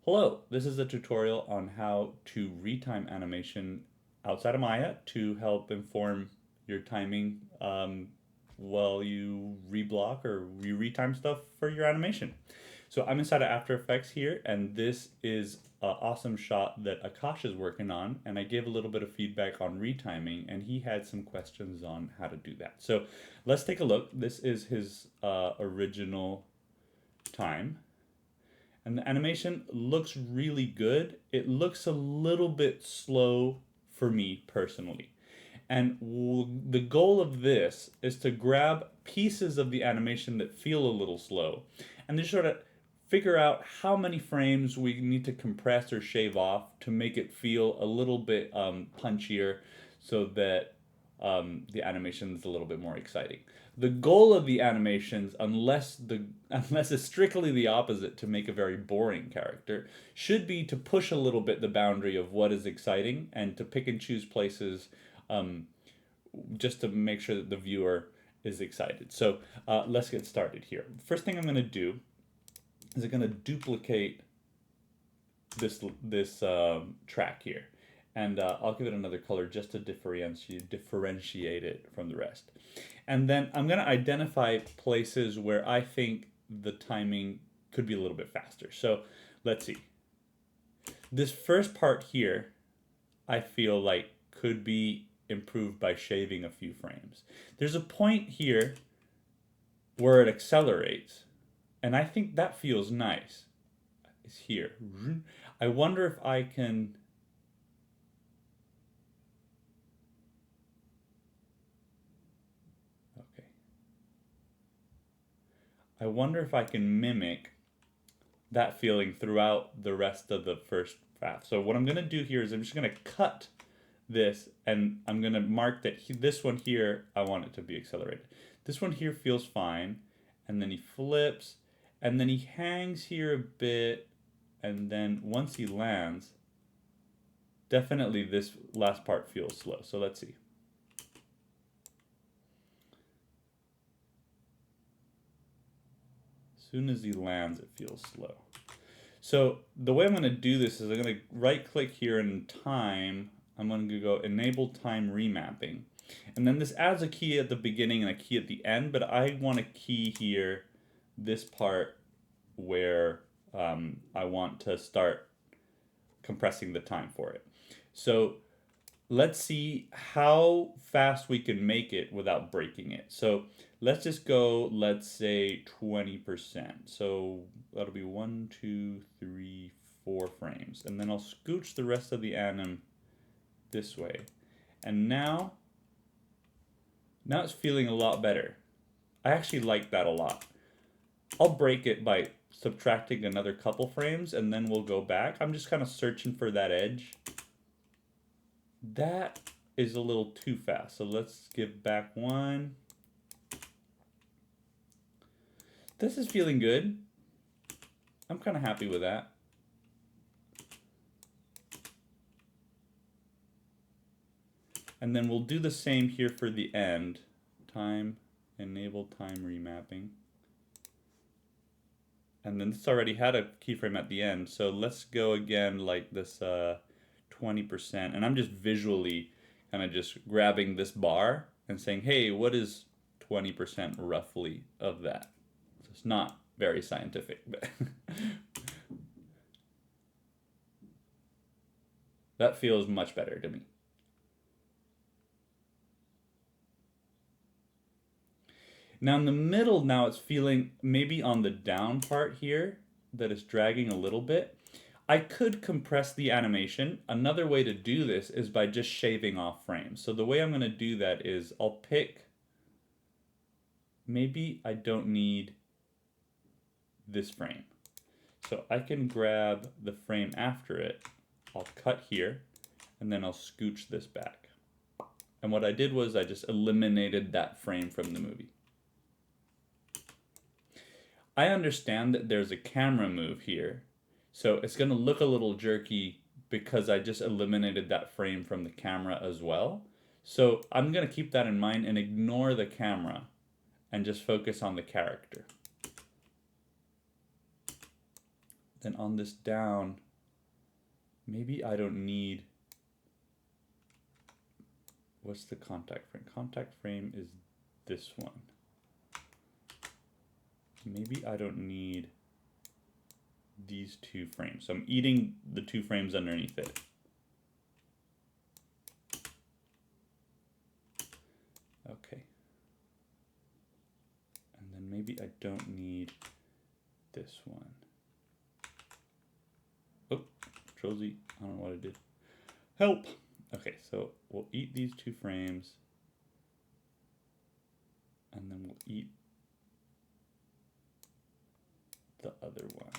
Hello, this is a tutorial on how to retime animation outside of Maya to help inform your timing while you reblock or you retime stuff for your animation. So I'm inside of After Effects here, and this is an awesome shot that Akash is working on, and I gave a little bit of feedback on retiming, and he had some questions on how to do that. So let's take a look. This is his original time. And the animation looks really good. It looks a little bit slow for me personally. And the goal of this is to grab pieces of the animation that feel a little slow and just sort of figure out how many frames we need to compress or shave off to make it feel a little bit punchier so that the animation is a little bit more exciting. The goal of the animations, unless it's strictly the opposite to make a very boring character, should be to push a little bit the boundary of what is exciting and to pick and choose places just to make sure that the viewer is excited. So let's get started here. First thing I'm going to do is I'm going to duplicate this track here. And I'll give it another color just to differentiate it from the rest. And then I'm going to identify places where I think the timing could be a little bit faster. So let's see. This first part here, I feel like could be improved by shaving a few frames. There's a point here where it accelerates, and I think that feels nice. It's here. I wonder if I can... Okay. I wonder if I can mimic that feeling throughout the rest of the first path. So what I'm going to do here is I'm just going to cut this, and I'm going to mark that this one here, I want it to be accelerated. This one here feels fine, and then he flips, and then he hangs here a bit, and then once he lands, definitely this last part feels slow. So let's see. As soon as he lands, it feels slow. So the way I'm going to do this is I'm going to right click here in time. I'm going to go enable time remapping. And then this adds a key at the beginning and a key at the end, but I want a key here, this part where I want to start compressing the time for it. So let's see how fast we can make it without breaking it. So let's just go, let's say 20%. So that'll be 1, 2, 3, 4 frames. And then I'll scooch the rest of the anim this way. And now it's feeling a lot better. I actually like that a lot. I'll break it by subtracting another couple frames and then we'll go back. I'm just kind of searching for that edge. That is a little too fast. So let's give back one. This is feeling good. I'm kind of happy with that. And then we'll do the same here for the end. Enable time remapping. And then this already had a keyframe at the end. So let's go again like this 20%. And I'm just visually kind of just grabbing this bar and saying, hey, what is 20% roughly of that? So it's not very scientific, but that feels much better to me. Now in the middle, now it's feeling maybe on the down part here that it's dragging a little bit. I could compress the animation. Another way to do this is by just shaving off frames. So the way I'm going to do that is I'll pick, maybe I don't need this frame. So I can grab the frame after it, I'll cut here, and then I'll scooch this back. And what I did was I just eliminated that frame from the movie. I understand that there's a camera move here, so it's going to look a little jerky because I just eliminated that frame from the camera as well. So I'm going to keep that in mind and ignore the camera and just focus on the character. Then on this down, maybe I don't need, what's the contact frame? Contact frame is this one. Maybe I don't need these two frames. So I'm eating the two frames underneath it. Okay. And then maybe I don't need this one. Oh, Control-Z, I don't know what I did. Help! Okay, so we'll eat these two frames, and then we'll eat the other one.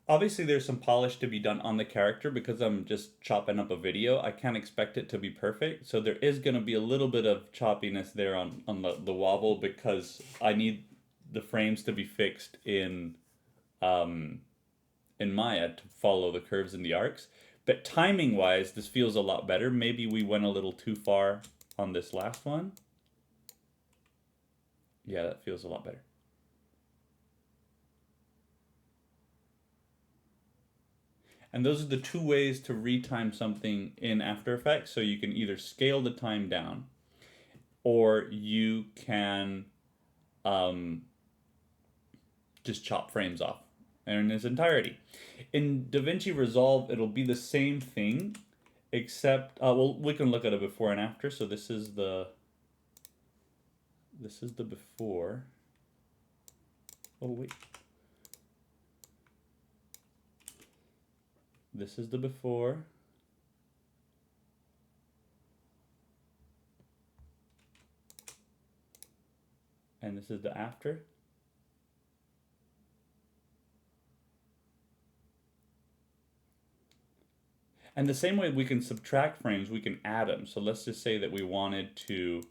Obviously, there's some polish to be done on the character because I'm just chopping up a video. I can't expect it to be perfect. So there is going to be a little bit of choppiness there on the wobble because I need the frames to be fixed in Maya to follow the curves and the arcs. But timing wise, this feels a lot better. Maybe we went a little too far on this last one. Yeah, that feels a lot better. And those are the two ways to retime something in After Effects. So you can either scale the time down, or you can just chop frames off in its entirety. In DaVinci Resolve, it'll be the same thing, except well, we can look at a before and after. So this is the before. Oh wait. This is the before. And this is the after. And the same way we can subtract frames, we can add them. So let's just say that we wanted to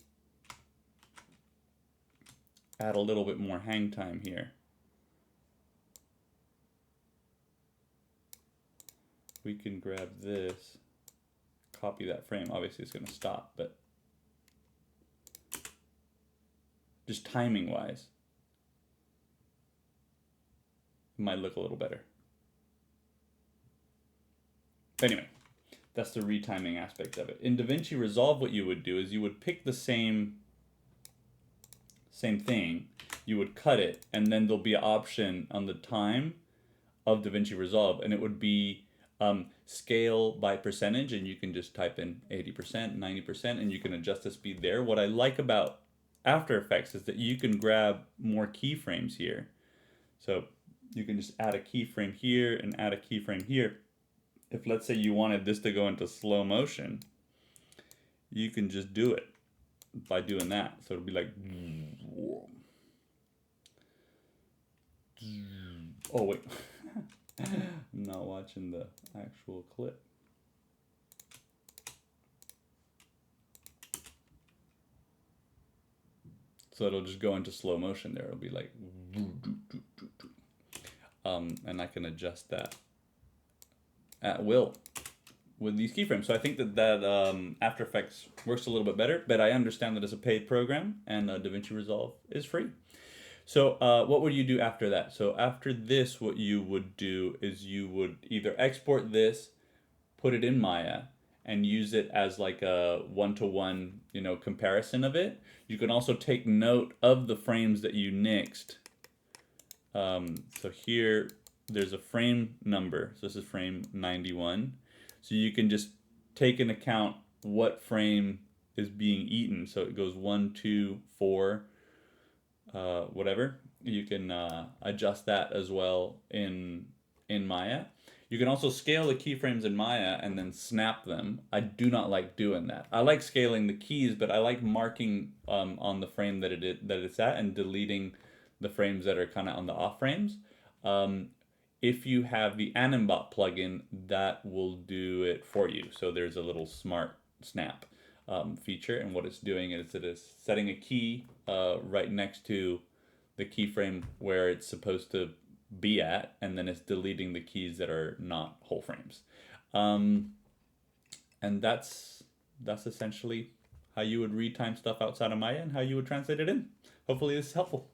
add a little bit more hang time here. We can grab this, copy that frame. Obviously it's going to stop, but just timing wise, it might look a little better. Anyway, that's the retiming aspect of it. In DaVinci Resolve, what you would do is you would pick the same thing, you would cut it, and then there'll be an option on the time of DaVinci Resolve, and it would be scale by percentage, and you can just type in 80%, 90%, and you can adjust the speed there. What I like about After Effects is that you can grab more keyframes here. So you can just add a keyframe here and add a keyframe here. If let's say you wanted this to go into slow motion, you can just do it by doing that. So it'll be like, oh wait, I'm not watching the actual clip. So it'll just go into slow motion there. It'll be like, and I can adjust that at will with these keyframes. So I think that After Effects works a little bit better, but I understand that it's a paid program and DaVinci Resolve is free. So what would you do after that? So after this, what you would do is you would either export this, put it in Maya, and use it as like a one-to-one, comparison of it. You can also take note of the frames that you nixed. So here, there's a frame number. So this is frame 91. So you can just take into account what frame is being eaten. So it goes 1, 2, 4, whatever. You can adjust that as well in Maya. You can also scale the keyframes in Maya and then snap them. I do not like doing that. I like scaling the keys, but I like marking on the frame that it's at and deleting the frames that are kind of on the off frames. If you have the Animbot plugin, that will do it for you. So there's a little smart snap feature, and what it's doing is it is setting a key right next to the keyframe where it's supposed to be at, and then it's deleting the keys that are not whole frames. Um, and that's essentially how you would read time stuff outside of Maya and how you would translate it in. Hopefully this is helpful.